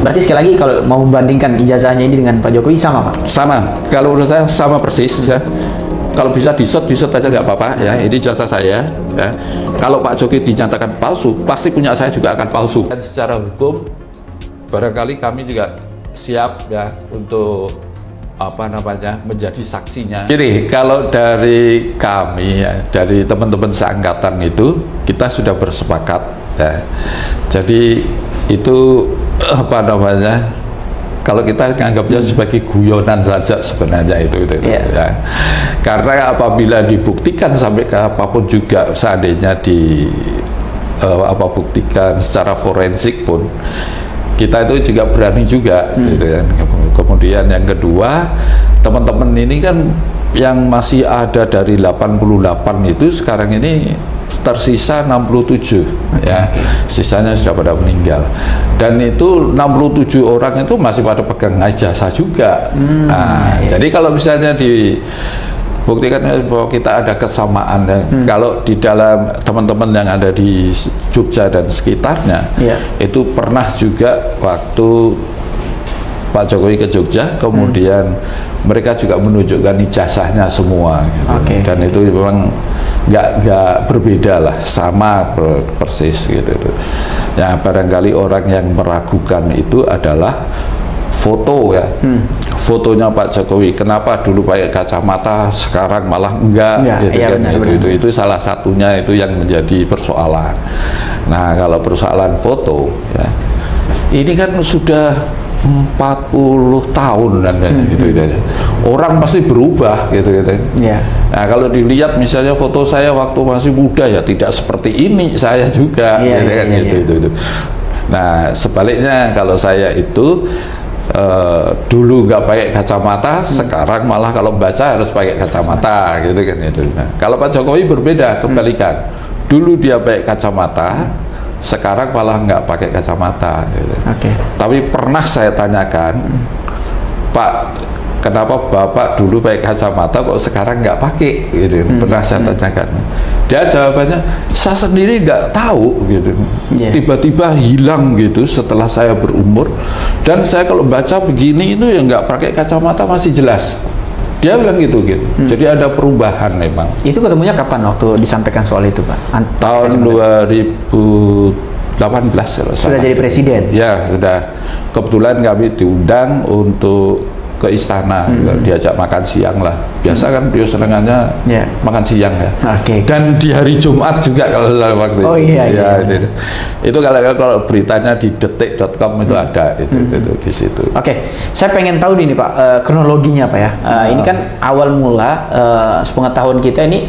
Berarti sekali lagi kalau mau membandingkan ijazahnya ini dengan Pak Jokowi sama Pak? Sama, kalau menurut saya sama persis ya. Kalau bisa disut aja nggak apa-apa ya. Ini jasa saya ya. Kalau Pak Jokowi dinyatakan palsu, pasti punya saya juga akan palsu. Dan secara hukum, barangkali kami juga siap ya untuk menjadi saksinya. Jadi kalau dari kami ya, dari teman-teman seangkatan itu kita sudah bersepakat ya. Jadi itu kalau kita menganggapnya sebagai guyonan saja sebenarnya itu Yeah. ya. Karena apabila dibuktikan sampai ke apapun juga, seandainya buktikan secara forensik pun, kita itu juga berani juga gitu kan. Kemudian yang kedua, teman-teman ini kan yang masih ada dari 88 itu sekarang ini tersisa 67 ya. Sisanya sudah pada meninggal. Dan itu 67 orang itu masih pada pegang ijazah juga. Jadi kalau misalnya dibuktikan bahwa kita ada kesamaan ya. Kalau di dalam teman-teman yang ada di Jogja dan sekitarnya, itu pernah juga waktu Pak Jokowi ke Jogja, kemudian mereka juga menunjukkan ijazahnya semua gitu. Dan itu memang nggak berbeda lah, sama persis gitu. Ya barangkali orang yang meragukan itu adalah foto ya. Fotonya Pak Jokowi, kenapa dulu pakai kacamata sekarang malah enggak gitu kan. Itu salah satunya itu yang menjadi persoalan. Nah kalau persoalan foto ya, ini kan sudah 40 tahun dan gitu. Orang pasti berubah gitu. Nah kalau dilihat misalnya foto saya waktu masih muda ya tidak seperti ini saya juga gitu. Nah sebaliknya kalau saya itu dulu nggak pakai kacamata, sekarang malah kalau baca harus pakai kacamata gitu kan itu. Nah, kalau Pak Jokowi berbeda, kebalikan. Dulu dia pakai kacamata, sekarang malah nggak pakai kacamata gitu. Tapi pernah saya tanyakan, Pak, kenapa Bapak dulu pakai kacamata kok sekarang nggak pakai gitu. Pernah saya tanyakan. Dia jawabannya, saya sendiri nggak tahu gitu. Tiba-tiba hilang gitu setelah saya berumur, dan saya kalau baca begini itu ya nggak pakai kacamata masih jelas. Dia bilang gitu. Jadi ada perubahan memang. Itu ketemunya kapan waktu disampaikan soal itu Pak? Tahun 2018 kalau sudah jadi presiden? Ya sudah. Kebetulan kami diundang untuk ke istana, diajak makan siang lah. Biasa kan dia senangannya makan siang ya. Dan di hari Jumat juga kalau saya waktu itu. Itu kalau beritanya di detik.com itu ada itu di situ. Saya pengen tahu nih Pak, kronologinya Pak ya. Ini kan awal mula sepengetahuan kita ini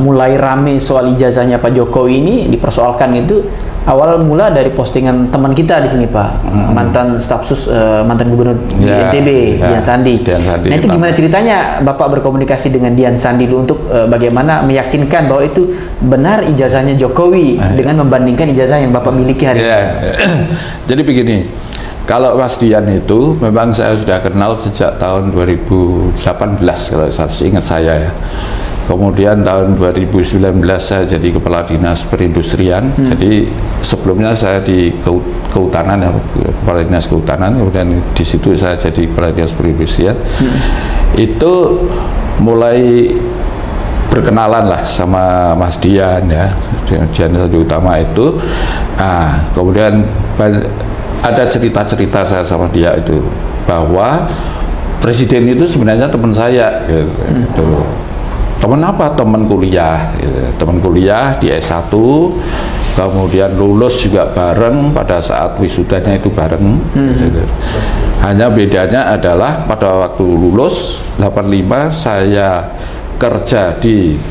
mulai rame soal ijazahnya Pak Jokowi ini dipersoalkan itu awal mula dari postingan teman kita di sini Pak, mantan staf sus mantan gubernur di NTB, Dian Sandi. Nah itu gimana ceritanya Bapak berkomunikasi dengan Dian Sandi dulu untuk bagaimana meyakinkan bahwa itu benar ijazahnya Jokowi dengan membandingkan ijazah yang Bapak miliki hari ini? Jadi begini, kalau Mas Dian itu memang saya sudah kenal sejak tahun 2018 kalau ingat saya ya. Kemudian tahun 2019 saya jadi kepala dinas perindustrian. Jadi sebelumnya saya di kehutanan ya, kepala dinas kehutanan. Kemudian di situ saya jadi kepala dinas perindustrian. Itu mulai berkenalan lah sama Mas Dian ya, Dian Sandi Utama itu. Nah, kemudian ada cerita-cerita saya sama dia itu bahwa presiden itu sebenarnya teman saya gitu. Teman apa? Teman kuliah gitu. Teman kuliah di S1, kemudian lulus juga bareng, pada saat wisudanya itu bareng gitu. Hanya bedanya adalah pada waktu lulus 85 saya kerja di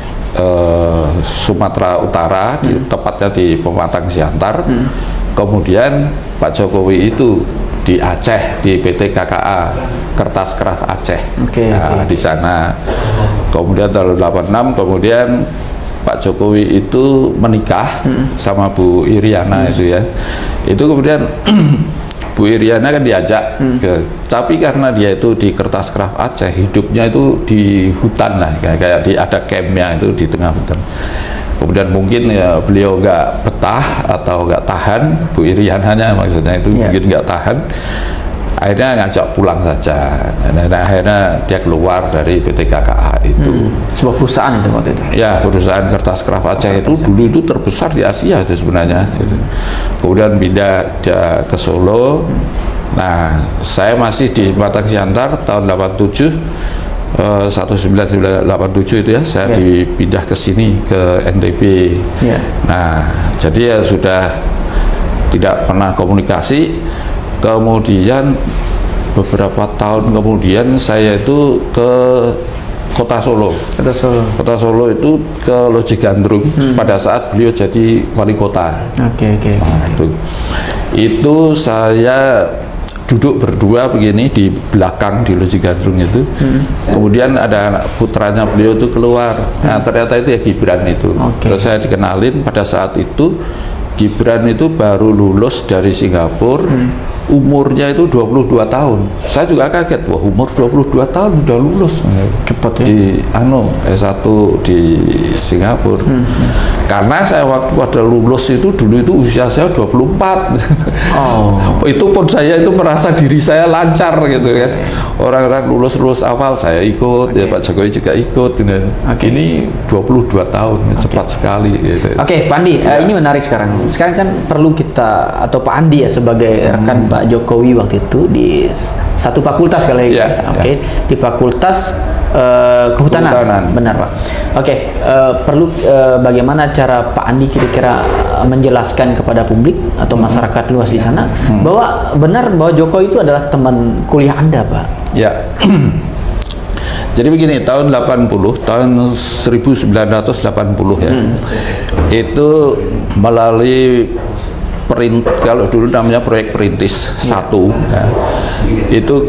Sumatera Utara, tepatnya di Pematang Siantar. Kemudian Pak Jokowi itu di Aceh, di PT KKA Kertas Kraft Aceh. Di sana. Kemudian tahun 86 kemudian Pak Jokowi itu menikah sama Bu Iriana itu ya. Itu kemudian Bu Iriana kan diajak, tapi karena dia itu di Kertas Kraft Aceh, hidupnya itu di hutan lah, kayak ada campnya itu di tengah hutan. Kemudian mungkin ya beliau nggak betah atau nggak tahan, Bu Iriananya maksudnya itu mungkin nggak tahan, akhirnya ngajak pulang saja. Dan akhirnya dia keluar dari PT KKA itu. Sebuah perusahaan itu waktu itu. Ya, perusahaan kertas kraft Aceh itu dulu itu terbesar di Asia itu sebenarnya. Gitu. Kemudian pindah dia ke Solo. Nah, saya masih di Batang Siantar tahun 87. 1987 itu ya, saya dipindah ke sini ke NTB. Nah, jadi ya sudah tidak pernah komunikasi. Kemudian beberapa tahun kemudian saya itu ke Kota Solo. Kota Solo itu ke Loji Gandrung pada saat beliau jadi wali kota. Nah, itu saya duduk berdua begini di belakang di Loji Gandrung itu. Kemudian ada anak putranya beliau itu keluar. Nah, ternyata itu ya Gibran itu. Terus saya dikenalin pada saat itu Gibran itu baru lulus dari Singapura. Umurnya itu 22 tahun. Saya juga kaget, wah umur 22 tahun udah lulus. Cepat ya. Di S1 di Singapura. Karena saya waktu pada lulus itu dulu itu usia saya 24. Itu pun saya itu merasa diri saya lancar gitu kan. Orang-orang lulus awal saya ikut, ya Pak Jokowi juga ikut. Ini 22 tahun, cepat sekali gitu. Pak Andi, ini menarik sekarang. Sekarang kan perlu kita atau Pak Andi ya sebagai rekan Pak Jokowi waktu itu di satu fakultas kali di Fakultas Kehutanan. Benar Pak. Perlu bagaimana cara Pak Andi kira-kira menjelaskan kepada publik atau masyarakat luas di sana bahwa benar bahwa Jokowi itu adalah teman kuliah Anda, Pak? Ya. Jadi begini, tahun 1980 ya, itu melalui kalau dulu namanya proyek Perintis 1 ya, itu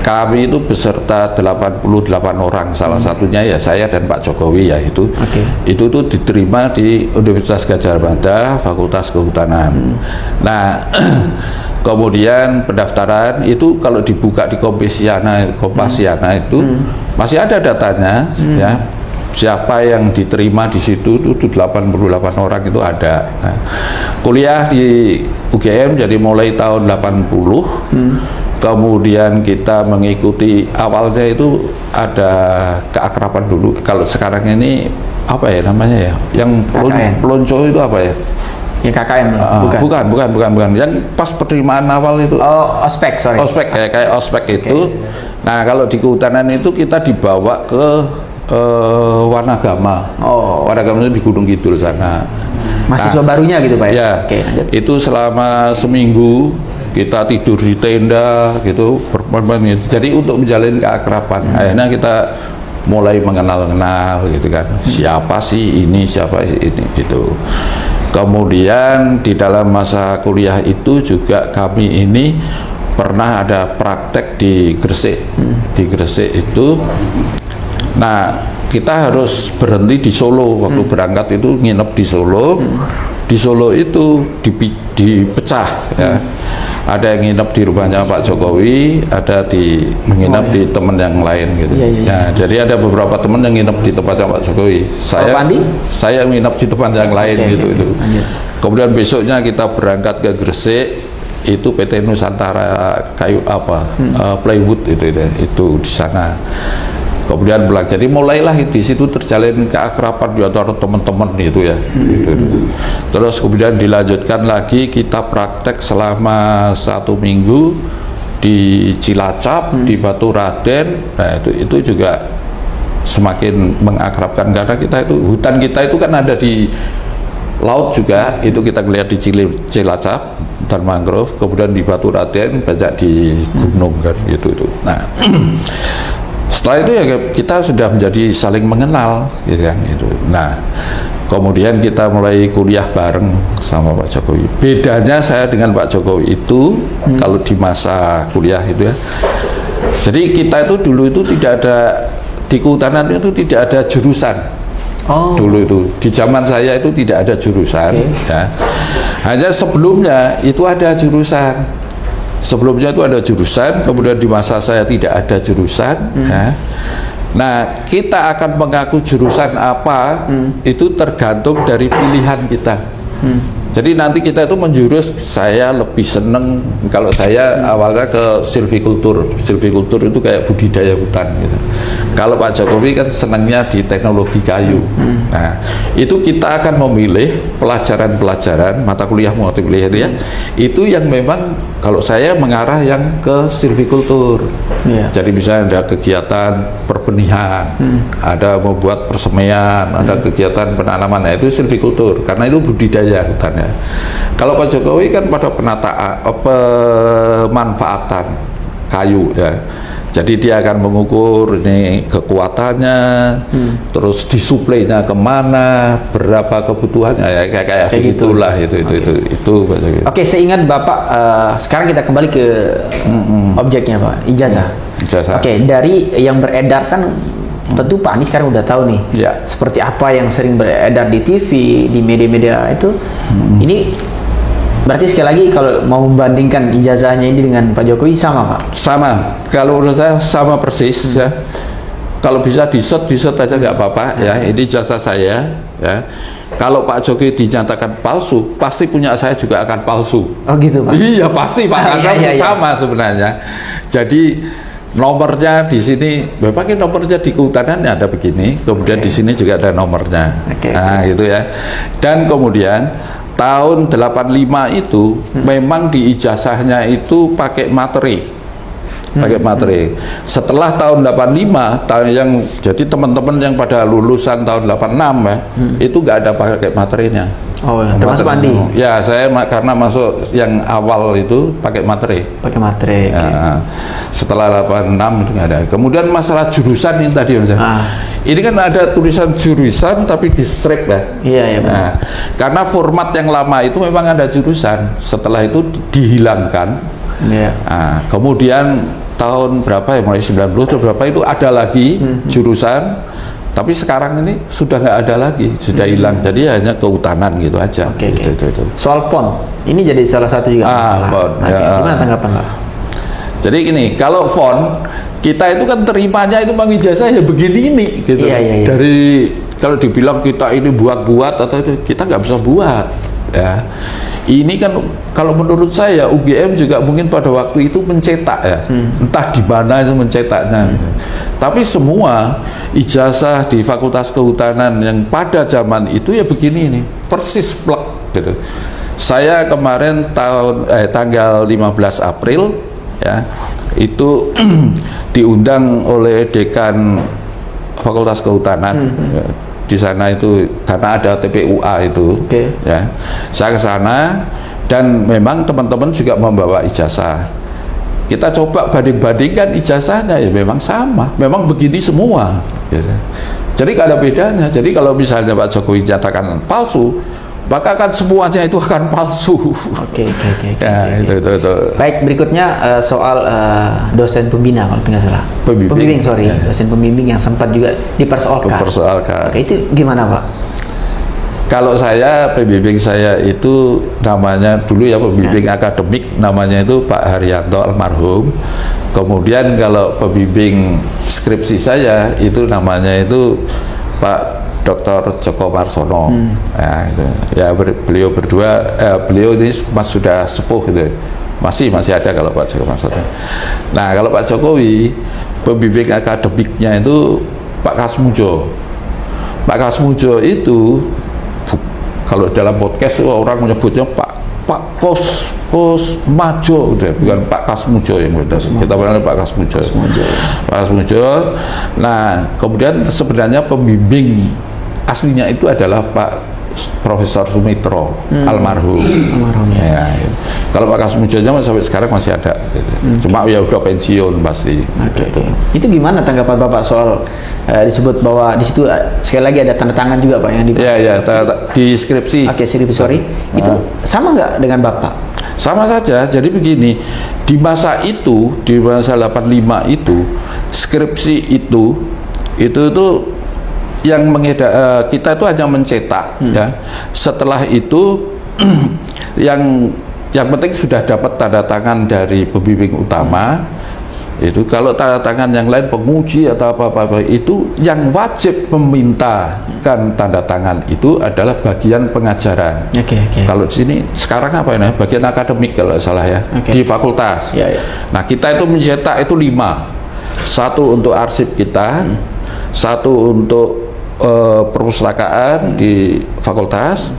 kami itu beserta 88 orang, salah satunya ya saya dan Pak Jokowi ya itu tuh diterima di Universitas Gadjah Mada Fakultas Kehutanan. Nah kemudian pendaftaran itu kalau dibuka di Kompasiana itu masih ada datanya ya, siapa yang diterima di situ itu 88 orang itu ada. Nah, kuliah di UGM jadi mulai tahun 80. Kemudian kita mengikuti awalnya itu ada keakraban dulu. Kalau sekarang ini apa ya namanya ya? Yang pelonco itu apa ya? Yang KKM bukan. Yang pas penerimaan awal itu. Ospek, sorry. Ospek kayak ospek itu. Nah, kalau di kehutanan itu kita dibawa ke Wanagama. Wanagama itu di Gunung Kidul sana. Mahasiswa barunya gitu Pak ya? Itu selama seminggu kita tidur di tenda gitu, bermain gitu. Jadi untuk menjalin keakraban. Akhirnya kita mulai mengenal gitu kan. Siapa sih ini, siapa sih ini gitu. Kemudian di dalam masa kuliah itu juga kami ini pernah ada praktek di Gresik. Di Gresik itu, nah kita harus berhenti di Solo waktu berangkat itu, nginep di Solo. Di Solo itu dipecah ya. Ada yang nginep di rumahnya Pak Jokowi, ada menginap di teman yang lain gitu. Ya, jadi ada beberapa teman yang nginep di tempatnya Pak Jokowi. Saya nginep di tempat yang lain gitu. Kemudian besoknya kita berangkat ke Gresik, itu PT Nusantara Kayu Plywood itu di sana. Kemudian pulang, jadi mulailah di situ terjalin keakraban di antara teman-teman itu ya. Terus kemudian dilanjutkan lagi, kita praktek selama 1 minggu di Cilacap, di Batu Raden. Nah itu juga semakin mengakrabkan karena hutan kita itu kan ada di laut juga, itu kita lihat di Cilacap, hutan mangrove. Kemudian di Batu Raden banyak di gunung kan gitu. Nah setelah itu ya kita sudah menjadi saling mengenal gitu kan gitu. Nah kemudian kita mulai kuliah bareng sama Pak Jokowi. Bedanya saya dengan Pak Jokowi itu kalau di masa kuliah itu ya, jadi kita itu dulu itu tidak ada di kehutanan itu tidak ada jurusan. Dulu itu di zaman saya itu tidak ada jurusan ya. Hanya sebelumnya itu ada jurusan. Sebelumnya itu ada jurusan, kemudian di masa saya tidak ada jurusan ya. Nah, kita akan mengaku jurusan apa itu tergantung dari pilihan kita. Jadi nanti kita itu menjurus, saya lebih seneng kalau saya awalnya ke silvikultur. Silvikultur itu kayak budidaya hutan gitu. Kalau Pak Jokowi kan senangnya di teknologi kayu. Nah, itu kita akan memilih pelajaran-pelajaran mata kuliah itu ya. Itu yang memang kalau saya mengarah yang ke silvikultur. Jadi misalnya ada kegiatan perbenihan, ada membuat persemaian, ada kegiatan penanaman, nah, itu silvikultur karena itu budidaya hutannya. Kalau Pak Jokowi kan pada penataan, pemanfaatan kayu ya. Jadi dia akan mengukur ini kekuatannya, terus disuplainya kemana, berapa kebutuhannya ya kayak gitulah itu Pak Jokowi. Oke, seingat Bapak sekarang kita kembali ke objeknya Pak, ijazah. Oke, dari yang beredar kan tentu Pak Anies sekarang udah tahu nih seperti apa yang sering beredar di TV, di media-media itu. Ini berarti sekali lagi kalau mau membandingkan ijazahnya ini dengan Pak Jokowi sama Pak? Sama, kalau menurut saya sama persis ya. Kalau bisa di-shot aja nggak apa-apa ya. Ini ijazah saya ya. Kalau Pak Jokowi dinyatakan palsu, pasti punya saya juga akan palsu. Oh gitu Pak? Iya pasti Pak, karena sama sebenarnya. Jadi nomornya di sini, pakai nomornya di kehutanan ada begini, kemudian di sini juga ada nomornya. Nah gitu ya. Dan kemudian tahun 85 itu memang di ijazahnya itu pakai materi. Setelah tahun 85 yang jadi teman-teman yang pada lulusan tahun 86 ya, itu nggak ada pakai materinya. Oh, ya. Termasuk Andi? Ya, saya karena masuk yang awal itu pakai materi. Ya, setelah 86 itu nggak ada. Kemudian masalah jurusan ini tadi Mas. Ini kan ada tulisan jurusan tapi di strip ya. Iya benar. Nah, karena format yang lama itu memang ada jurusan. Setelah itu dihilangkan. Nah, kemudian tahun berapa ya, mulai 90 atau berapa itu ada lagi jurusan. Tapi sekarang ini sudah nggak ada lagi, sudah hilang. Jadi hanya kehutanan gitu aja. Itu. Soal PON, ini jadi salah satu juga masalah. PON, gimana tanggapan Pak? Jadi gini, kalau PON kita itu kan terimanya itu bang ijazah ya begini ini, gitu. Dari kalau dibilang kita ini buat atau itu kita nggak bisa buat. Ya, ini kan kalau menurut saya UGM juga mungkin pada waktu itu mencetak ya, entah di mana itu mencetaknya. Tapi semua ijazah di Fakultas Kehutanan yang pada zaman itu ya begini nih, persis plek gitu. Saya kemarin tanggal 15 April ya, itu diundang oleh Dekan Fakultas Kehutanan. Di sana itu karena ada TPUA itu, ya. Saya ke sana dan memang teman-teman juga membawa ijazah. Kita coba banding-bandingkan ijazahnya ya memang sama, memang begini semua. Gitu. Jadi nggak ada bedanya. Jadi kalau misalnya Pak Jokowi nyatakan palsu, maka kan semuanya itu akan palsu. Oke. Itu. Baik, berikutnya soal dosen pembina kalau tidak salah. Pembimbing, dosen pembimbing yang sempat juga dipersoalkan. Oke, itu gimana Pak? Kalau saya, pembimbing saya itu namanya dulu ya pembimbing akademik, namanya itu Pak Haryanto almarhum. Kemudian kalau pembimbing skripsi saya itu namanya itu Pak Dr. Joko Marsono. Beliau berdua, beliau ini sudah sepuh gitu. Masih ada kalau Pak Joko Marsono. Nah, kalau Pak Jokowi pembimbing akademiknya itu Pak Kasmujo. Pak Kasmujo itu kalau dalam podcast orang menyebutnya Pak Kosmajo, bukan Pak Kasmujo yang kita panggil Pak Kasmujo. Pak Kasmujo. Nah, kemudian sebenarnya pembimbing aslinya itu adalah Pak Profesor Sumitro almarhum. Ya, gitu. Kalau Pak Kasmujo sampai sekarang masih ada. Gitu. Cuma ya udah pensiun pasti. Gitu. Itu gimana tanggapan Bapak soal disebut bahwa di situ sekali lagi ada tanda tangan juga Pak yang di di skripsi. Sorry. Itu sama nggak dengan Bapak? Sama saja. Jadi begini, di masa itu, di masa 85 itu skripsi itu yang kita itu hanya mencetak ya. Setelah itu yang penting sudah dapat tanda tangan dari pembimbing utama, Itu kalau tanda tangan yang lain penguji atau apa-apa itu yang wajib memintakan tanda tangan itu adalah bagian pengajaran. Oke. Kalau di sini sekarang apa ini? Bagian akademik kalau salah ya, di fakultas. Ya. Nah kita itu mencetak itu 5, 1 untuk arsip kita, 1 untuk perpustakaan di fakultas.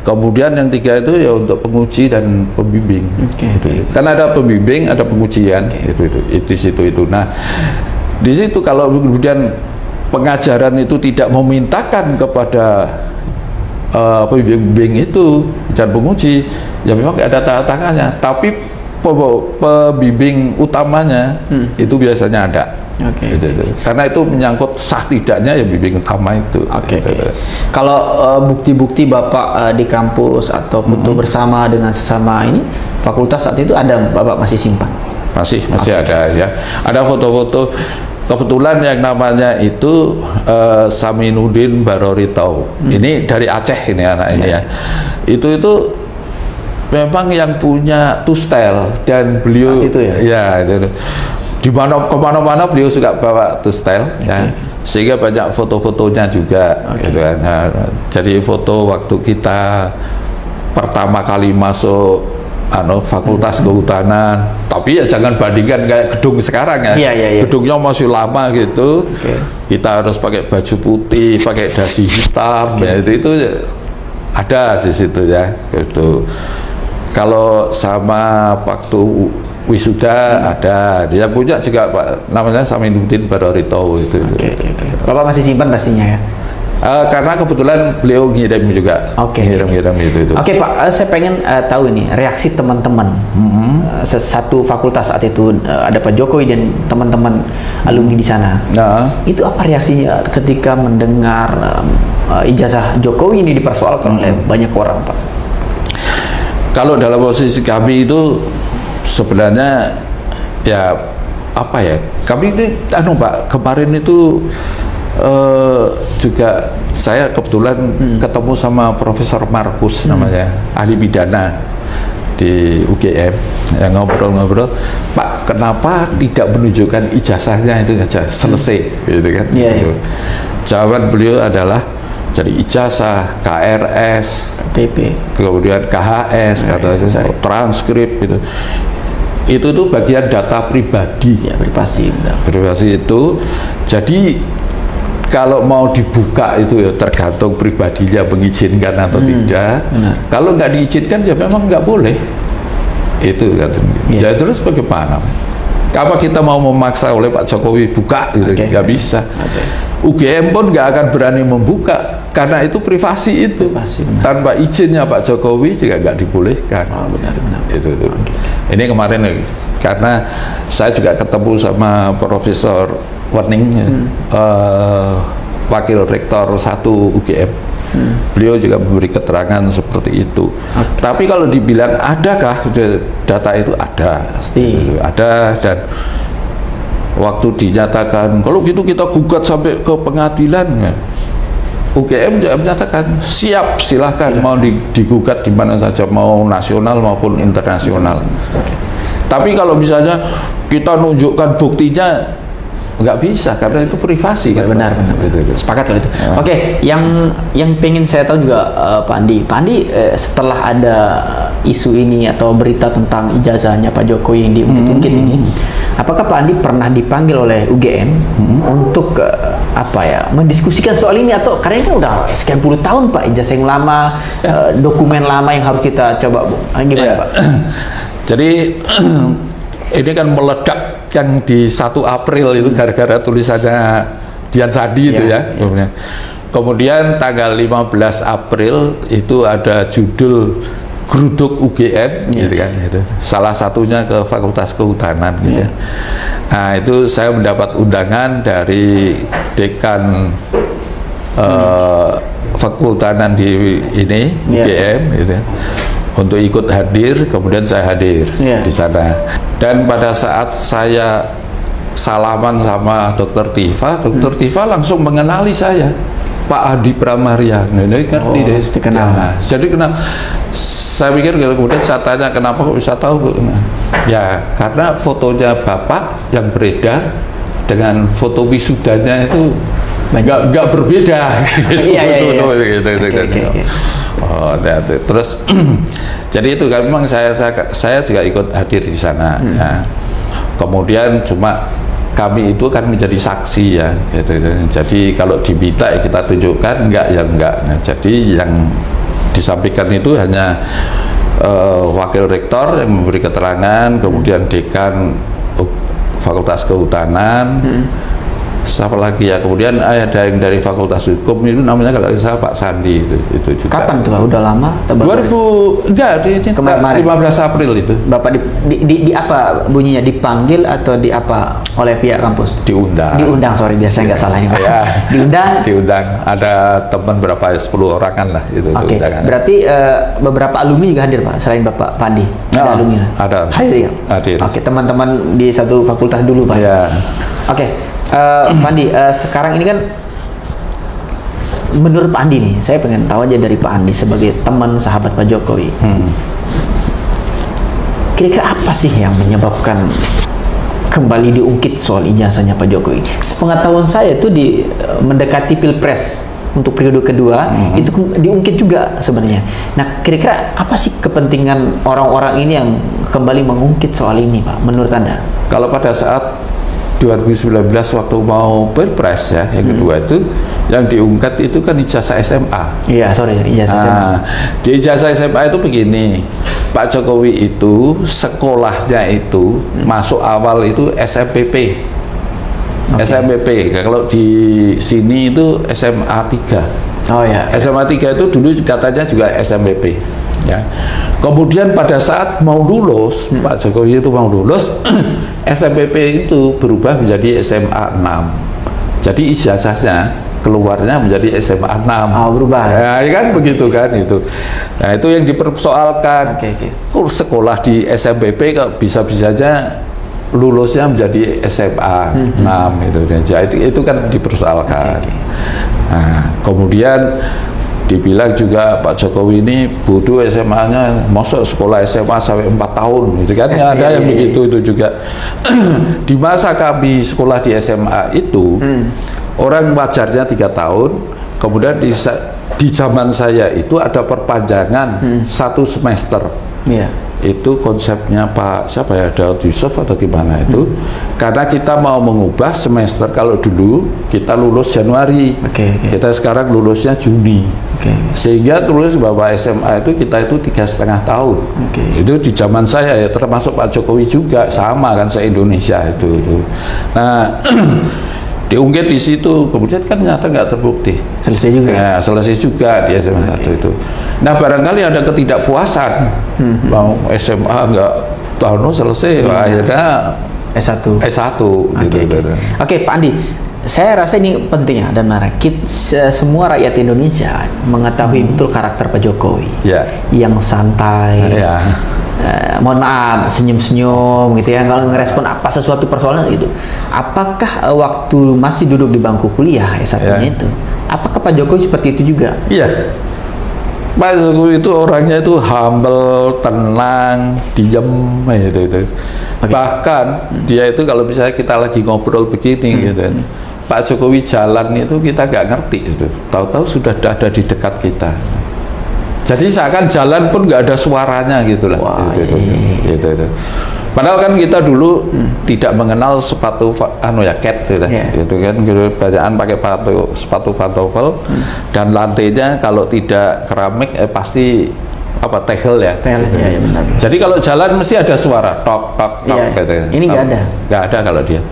Kemudian yang 3 itu ya untuk penguji dan pembimbing. Kan ada pembimbing, ada pengujian. Itu di situ itu. Nah, di situ kalau kemudian pengajaran itu tidak memintakan kepada pembimbing itu dan penguji, ya memang ada tanda tangannya. Tapi pembimbing utamanya itu biasanya ada. Karena itu menyangkut sah tidaknya ya bimbing utama itu. Kalau bukti-bukti Bapak di kampus atau foto bersama dengan sesama ini fakultas saat itu ada, Bapak masih simpan? Masih ada ya. Ada foto-foto, kebetulan yang namanya itu Saminuddin Baroritau. Ini dari Aceh ini anak ini ya. Itu memang yang punya Tustel dan beliau saat itu ya. Itu. Di kemana-mana beliau suka bawa Tustel ya, sehingga banyak foto-fotonya juga gitu kan. Nah, jadi foto waktu kita pertama kali masuk fakultas kehutanan, tapi ya jangan bandingkan kayak gedung sekarang ya. Gedungnya masih lama gitu. Kita harus pakai baju putih, pakai dasi hitam ya, itu ada di situ ya gitu. Kalau sama waktu wisuda ada, dia punya juga Pak, namanya Saminuddin Baroritau itu. Bapak masih simpan pastinya ya? Karena kebetulan beliau ngirim juga. Ngirim itu. Pak, saya pengen tahu ini reaksi teman-teman satu fakultas saat itu, ada Pak Jokowi dan teman-teman alumni di sana. Itu apa reaksinya ketika mendengar ijazah Jokowi ini dipersoalkan oleh banyak orang, Pak? Kalau dalam posisi kami itu sebenarnya ya apa ya, kami ini Pak, kemarin itu juga saya kebetulan ketemu sama Profesor Markus namanya, ahli pidana di UGM, yang ngobrol-ngobrol, Pak kenapa tidak menunjukkan ijazahnya itu aja selesai gitu kan. Jawaban beliau adalah jadi ijazah, KRS, KTP, kemudian KHS, transkrip gitu. Itu tuh bagian data pribadi, privasi itu. Jadi kalau mau dibuka itu ya tergantung pribadinya mengizinkan atau tidak. Kalau nggak diizinkan ya memang nggak boleh. Itu katanya. Ya terus bagaimana? Apa kita mau memaksa oleh Pak Jokowi buka gitu? Nggak bisa. UGM pun nggak akan berani membuka karena itu privasi itu. Tanpa izinnya Pak Jokowi juga nggak dibolehkan. Itu. Ini kemarin karena saya juga ketemu sama Profesor Warning, Wakil Rektor 1 UGM. Beliau juga memberi keterangan seperti itu. Tapi kalau dibilang adakah data itu, ada, pasti ada. Dan waktu dinyatakan kalau gitu kita gugat sampai ke pengadilan ya, UGM juga menyatakan siap, silahkan mau digugat di mana saja, mau nasional maupun internasional. Tapi kalau misalnya kita nunjukkan buktinya nggak bisa karena itu privasi kan. Benar. Sepakat kalau itu. Oke, yang pengen saya tahu juga Pak Andi, setelah ada isu ini atau berita tentang ijazahnya Pak Jokowi yang diungkit-ungkit ini, apakah Pak Andi pernah dipanggil oleh UGM untuk mendiskusikan soal ini, atau karena ini kan udah sekian puluh tahun Pak, ijazah yang lama, dokumen lama yang harus kita coba, gimana Pak? Jadi ini kan meledak yang di 1 April itu gara-gara tulisannya Dian Sadi itu ya. Kemudian tanggal 15 April itu ada judul Geruduk UGM gitu kan, gitu. Salah satunya ke Fakultas Kehutanan gitu ya. Nah, itu saya mendapat undangan dari dekan Fakultanan di ini UGM gitu ya, untuk ikut hadir. Kemudian saya hadir di sana. Dan pada saat saya salaman sama Dr. Tifa, Dr. Tifa langsung mengenali saya, Pak Adi Pramaria. Ini ngerti deh, dikenal. Jadi kenal. Saya pikir kemudian saya tanya kenapa kok bisa tahu, Bu? Ya, karena fotonya Bapak yang beredar dengan foto wisudanya itu nggak berbeda gitu. Iya. Gitu. Oh, terus jadi itu kan memang saya juga ikut hadir di sana. Ya. Kemudian cuma kami itu kan menjadi saksi ya, gitu. Jadi kalau diminta ya kita tunjukkan, enggak ya enggak. Nah, jadi yang disampaikan itu hanya wakil rektor yang memberi keterangan, kemudian dekan Fakultas Kehutanan, siapa lagi ya, kemudian ada yang dari Fakultas Hukum itu namanya kalau saya Pak Sandi itu juga. Kapan tuh Pak? Udah lama? 2000 enggak ini kemarin 15 April itu. Bapak di apa bunyinya, dipanggil atau di apa oleh pihak kampus? Diundang, sorry biar saya nggak salah ini Pak. Ya. Diundang. Ada teman berapa 10 orangan lah itu. Oke. Berarti beberapa alumni juga hadir Pak selain Bapak Pandi. Ada alumni? Ada. Hadir ya? Hadir. Oke, teman-teman di satu fakultas dulu Pak. Ya. Oke. Pandi, sekarang ini kan menurut Pak Andi nih, saya pengen tahu aja dari Pak Andi sebagai teman sahabat Pak Jokowi. Kira-kira apa sih yang menyebabkan kembali diungkit soal ijazahnya Pak Jokowi? Sepengetahuan saya itu mendekati Pilpres untuk periode kedua itu diungkit juga sebenarnya. Nah, kira-kira apa sih kepentingan orang-orang ini yang kembali mengungkit soal ini, Pak? Menurut Anda? Kalau pada saat 2019 waktu mau Pilpres ya, yang kedua itu yang diungkap itu kan ijazah SMA. Iya, sorry, ijazah SMA. Di ijazah SMA itu begini, Pak Jokowi itu sekolahnya itu masuk awal itu SMPP. SMPP. Kalau di sini itu SMA 3. Oh ya. SMA 3 itu dulu katanya juga SMPP. Ya. Kemudian pada saat mau lulus, Pak Jokowi itu mau lulus, SMPP itu berubah menjadi SMA 6. Jadi ijazahnya keluarnya menjadi SMA 6. Oh, berubah. Ya, kan begitu kan itu. Nah, itu yang dipersoalkan. Kok sekolah di SMPP kok bisa-bisanya lulusnya menjadi SMA 6 gitu. Jadi itu kan dipersoalkan. Nah, kemudian dibilang juga Pak Jokowi ini bodoh SMA-nya, masuk sekolah SMA sampai 4 tahun gitu kan. Ada yang begitu itu juga. Di masa kami sekolah di SMA itu orang wajarnya 3 tahun, kemudian di zaman saya itu ada perpanjangan 1 semester. Itu konsepnya Pak siapa ya, Daud Yusuf atau gimana itu, karena kita mau mengubah semester. Kalau dulu kita lulus Januari, kita sekarang lulusnya Juni, sehingga terus bahwa SMA itu kita itu 3,5 tahun. Itu di zaman saya ya, termasuk Pak Jokowi juga sama kan, se-Indonesia itu. Nah diungkit di situ, kemudian kan nyata nggak terbukti. Selesai juga. Ya, selesai juga di SMA 1 itu. Nah, barangkali ada ketidakpuasan, mau SMA nggak tahun selesai, akhirnya S1 gitu. Oke, Pak Andi, saya rasa ini penting ya dan menarik. Semua rakyat Indonesia mengetahui betul karakter Pak Jokowi, yang santai. Mohon maaf, senyum-senyum gitu ya, kalau ngerespon apa sesuatu persoalan gitu. Apakah waktu masih duduk di bangku kuliah S1-nya itu, apakah Pak Jokowi seperti itu juga? Iya. Pak Jokowi itu orangnya itu humble, tenang, diam gitu. Bahkan dia itu kalau misalnya kita lagi ngobrol begini gitu, Pak Jokowi jalan itu kita nggak ngerti itu, tahu-tahu sudah ada di dekat kita. Jadi seakan jalan pun nggak ada suaranya gitu lah. Gitu. Padahal kan kita dulu tidak mengenal sepatu cat gitu, gitu kan, banyakan pakai sepatu pantofel, dan lantainya kalau tidak keramik pasti apa, tegel ya. Iya, benar. Jadi kalau jalan mesti ada suara tok gitu. Ini nggak ada. Nggak ada kalau dia.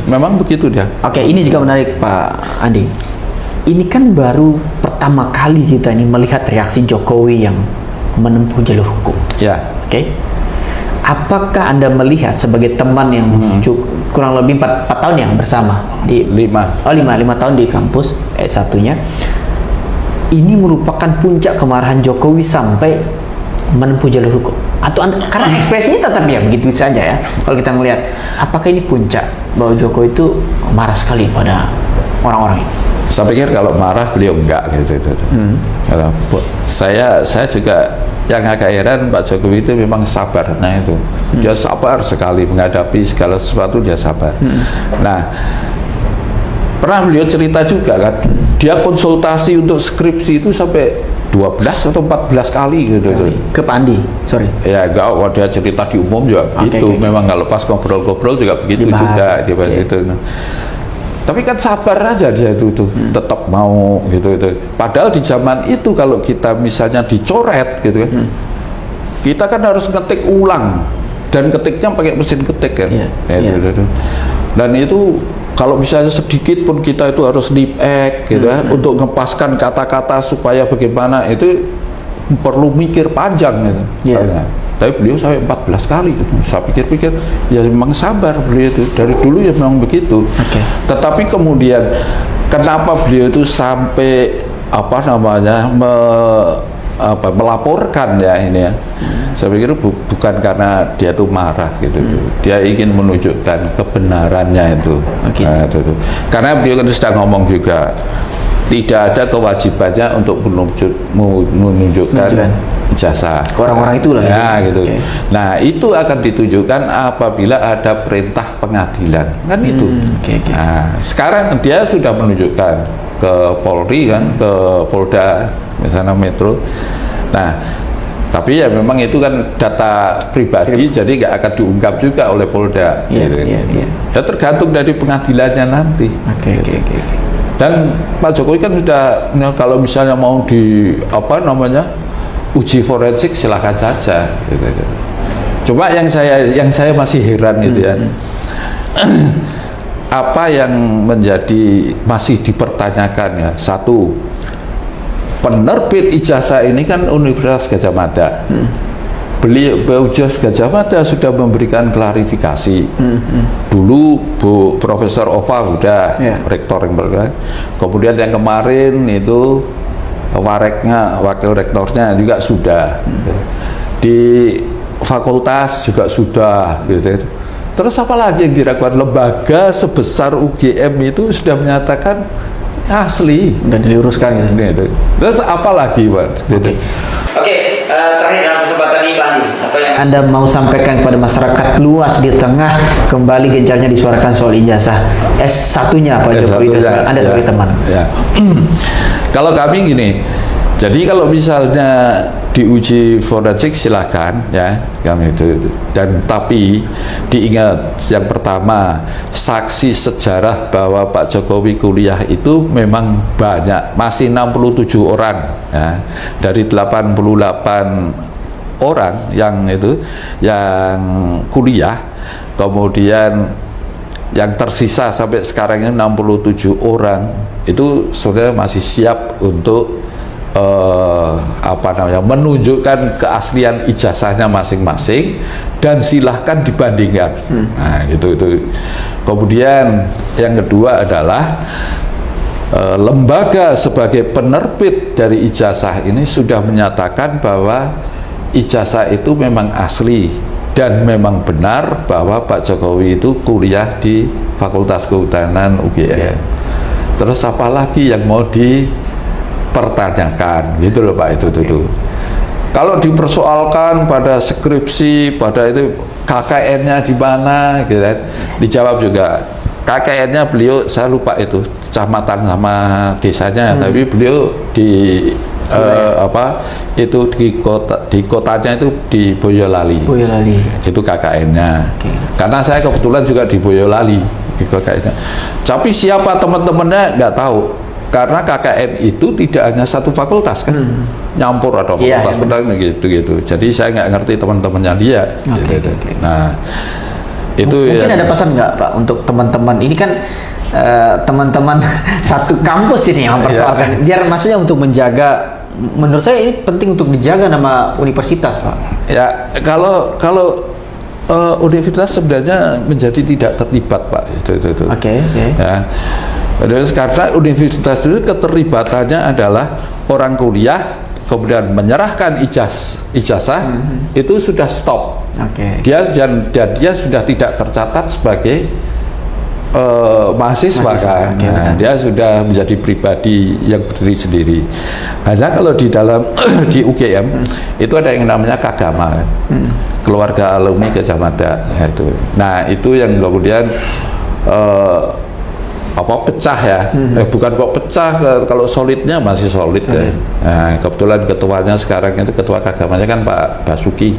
Memang begitu dia. Ini juga menarik Pak Andi. Ini kan baru pertama kali kita ini melihat reaksi Jokowi yang menempuh jalur hukum. Apakah Anda melihat sebagai teman yang kurang lebih 4 tahun yang bersama di 5 tahun di kampus S1-nya, ini merupakan puncak kemarahan Jokowi sampai menempuh jalur hukum? Atau karena ekspresinya tetap ya begitu saja ya, kalau kita melihat, apakah ini puncak bahwa Jokowi itu marah sekali pada orang-orang ini? Saya pikir kalau marah beliau enggak gitu. Saya juga yang agak heran Pak Jokowi itu memang sabar. Nah itu dia sabar sekali menghadapi segala sesuatu, dia sabar. Nah pernah beliau cerita juga kan, dia konsultasi untuk skripsi itu sampai 12 atau 14 kali gitu. Ke Pak Andi, sorry. Ya enggak, kalau dia cerita di umum juga gitu. Memang nggak lepas ngobrol-ngobrol juga begitu juga dibahas itu. Nah, tapi kan sabar aja dia itu tetap mau gitu itu. Padahal di zaman itu kalau kita misalnya dicoret gitu kan, kita kan harus ngetik ulang dan ketiknya pakai mesin ketik kan. Dan itu kalau misalnya sedikit pun kita itu harus nip-ek gitu ya, untuk ngepaskan kata-kata supaya bagaimana itu perlu mikir panjang gitu. Tapi beliau sampai 14 kali gitu. Saya pikir-pikir ya memang sabar beliau itu, dari dulu ya memang begitu. Tetapi kemudian kenapa beliau itu sampai apa namanya melaporkan ya ini ya. Saya pikir bukan karena dia tuh marah gitu, dia ingin menunjukkan kebenarannya itu. Nah, itu. Karena beliau kan sudah ngomong juga, tidak ada kewajibannya untuk menunjukkan ijazah ke orang-orang itulah. Ya, gitu. Nah itu akan ditunjukkan apabila ada perintah pengadilan kan itu. Nah, sekarang dia sudah menunjukkan ke Polri kan, ke Polda misalnya Metro. Nah tapi ya memang itu kan data pribadi, jadi nggak akan diungkap juga oleh Polda. Dan tergantung dari pengadilannya nanti. Dan Pak Jokowi kan sudah, kalau misalnya mau di apa namanya uji forensik silakan saja. Coba yang saya masih heran itu ya, apa yang menjadi masih dipertanyakan ya, satu, penerbit ijazah ini kan Universitas Gadjah Mada. Universitas Gadjah Mada sudah memberikan klarifikasi. Dulu Bu Profesor Ova udah rektor yang berkata. Kemudian yang kemarin itu wareknya, wakil rektornya juga sudah. Di fakultas juga sudah gitu. Terus apa lagi yang dilakukan? Lembaga sebesar UGM itu sudah menyatakan asli dan diluruskan gitu. Terus apa lagi, Pak? Terakhir dalam kesempatan ini Pak Andi, apa yang Anda mau sampaikan kepada masyarakat luas di tengah kembali gencarnya disuarakan soal ijazah S1-nya Pak Jokowi dan Anda sebagai teman? Kalau kami gini, jadi kalau misalnya diuji forensik silakan ya kami itu, dan tapi diingat yang pertama, saksi sejarah bahwa Pak Jokowi kuliah itu memang banyak, masih 67 orang ya, dari 88 orang yang itu yang kuliah, kemudian yang tersisa sampai sekarang ini 67 orang itu sudah masih siap untuk apa namanya menunjukkan keaslian ijazahnya masing-masing dan silahkan dibandingkan. Nah itu. Kemudian yang kedua adalah lembaga sebagai penerbit dari ijazah ini sudah menyatakan bahwa ijazah itu memang asli dan memang benar bahwa Pak Jokowi itu kuliah di Fakultas Kehutanan UGM. Terus apa lagi yang mau dipertanyakan gitu loh Pak, itu. Kalau dipersoalkan pada skripsi, pada itu KKN-nya di mana gitu kan, dijawab juga KKN-nya beliau, saya lupa itu kecamatan sama desanya, tapi beliau di itu di kotanya itu di Boyolali. Itu KKN-nya. Karena saya kebetulan juga di Boyolali di KKN-nya. Tapi siapa teman-temannya nggak tahu. Karena KKN itu tidak hanya satu fakultas kan, nyampur ada fakultas gitu. Jadi saya nggak ngerti teman-temannya dia. Nah itu mungkin ada pesan nggak Pak untuk teman-teman ini kan teman-teman satu kampus ini yang mempersoalkan, biar maksudnya untuk menjaga, menurut saya ini penting untuk dijaga nama universitas Pak. Ya kalau universitas sebenarnya menjadi tidak terlibat Pak itu. Ya. Karena universitas itu keterlibatannya adalah orang kuliah kemudian menyerahkan ijazah itu sudah stop. Dia sudah tidak tercatat sebagai mahasiswa kan. Oke, Nah, dia sudah menjadi pribadi yang berdiri sendiri. Hanya kalau di dalam di UGM itu ada yang namanya Kagama, keluarga alumni Gajah Mada, itu. Nah, itu yang kemudian pecah ya, bukan kok pecah, kalau solidnya masih solid ya. Nah, kebetulan ketuanya sekarang itu ketua Kagamanya kan Pak Basuki,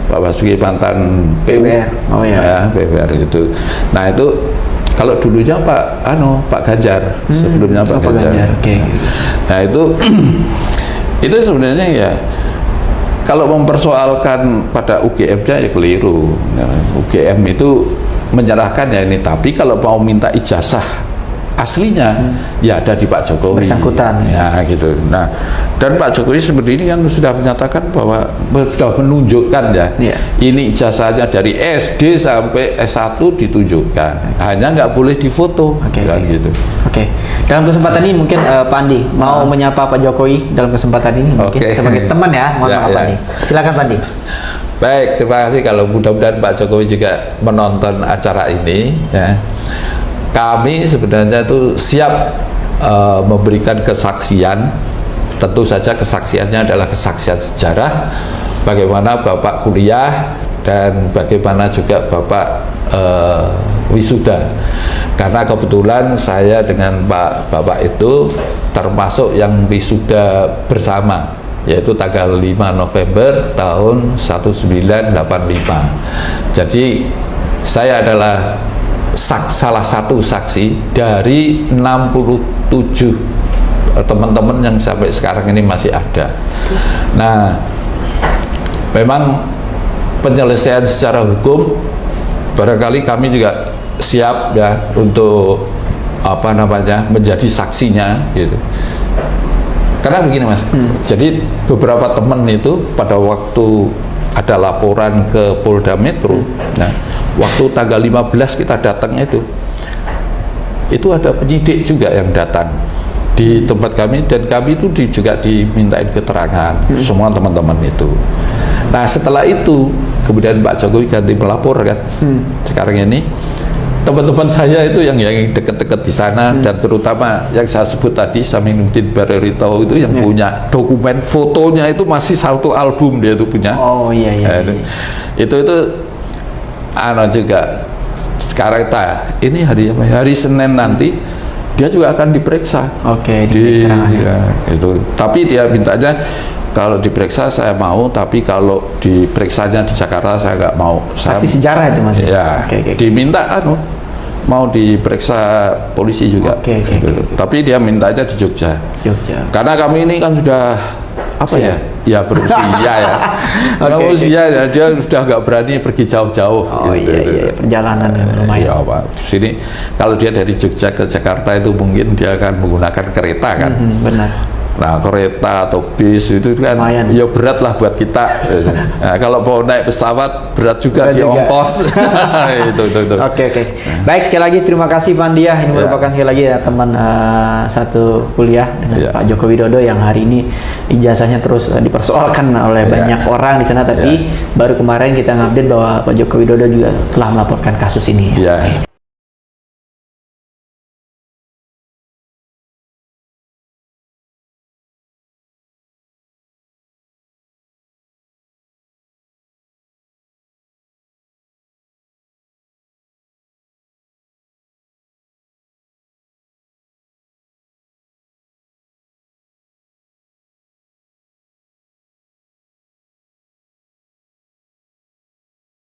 Pak Basuki mantan PWR. Oh ya. PWR itu. Nah, itu kalau dulunya Pak Ganjar, sebelumnya Pak Ganjar. Oke. Nah, itu sebenarnya ya, kalau mempersoalkan pada UGM-nya ya keliru. Nah, UGM itu menyerahkan ya ini, tapi kalau mau minta ijazah aslinya ya ada di Pak Jokowi, bersangkutan ya gitu. Nah, dan Pak Jokowi seperti ini kan sudah menyatakan bahwa sudah menunjukkan ya, ini ijazahnya dari SD sampai S1 ditunjukkan, hanya nggak boleh difoto, kan gitu. Oke. Dalam kesempatan ini mungkin Pak Andi mau menyapa Pak Jokowi dalam kesempatan ini, mungkin sebagai teman ya, mohon maaf Pak Andi. Silakan Pak Andi. Baik, terima kasih. Kalau mudah-mudahan Pak Jokowi juga menonton acara ini ya. Kami sebenarnya itu siap memberikan kesaksian. Tentu saja kesaksiannya adalah kesaksian sejarah, bagaimana Bapak kuliah dan bagaimana juga Bapak wisuda. Karena kebetulan saya dengan Bapak itu termasuk yang wisuda bersama, yaitu tanggal 5 November tahun 1985. Jadi saya adalah salah satu saksi dari 67 teman-teman yang sampai sekarang ini masih ada. Nah, memang penyelesaian secara hukum barangkali kami juga siap ya untuk menjadi saksinya gitu. Karena begini Mas, jadi beberapa teman itu pada waktu ada laporan ke Polda Metro, nah waktu tanggal 15 kita datang itu ada penyidik juga yang datang di tempat kami, dan kami itu juga dimintain keterangan semua teman-teman itu. Nah, setelah itu kemudian Pak Jokowi ganti melapor kan. Sekarang ini teman-teman saya itu yang dekat-dekat di sana, dan terutama yang saya sebut tadi Saminuddin Barerito itu yang punya dokumen fotonya itu masih satu album, dia itu punya. Oh iya. Itu juga sekarang ini hari Senin nanti dia juga akan diperiksa. Oke. Itu. Tapi dia mintanya kalau diperiksa saya mau, tapi kalau diperiksanya di Jakarta saya nggak mau. Saksi sejarah itu Mas. Ya. Diminta mau diperiksa polisi juga. Tapi dia minta aja di Jogja. Karena kami ini kan sudah ya berusia ya. Usia ya, dia sudah nggak berani pergi jauh-jauh. Perjalanan yang lumayan. Ya Pak, sini kalau dia dari Jogja ke Jakarta itu mungkin dia akan menggunakan kereta kan. Benar. Nah, kereta atau bis itu kan ya berat lah buat kita. Nah, kalau mau naik pesawat berat juga di ongkos. itu. Oke. Baik, sekali lagi terima kasih Pak Andi ya. Ini merupakan sekali lagi ya teman satu kuliah dengan Pak Joko Widodo yang hari ini ijazahnya terus dipersoalkan oleh banyak orang di sana, tapi baru kemarin kita ngupdate bahwa Pak Joko Widodo juga telah melaporkan kasus ini.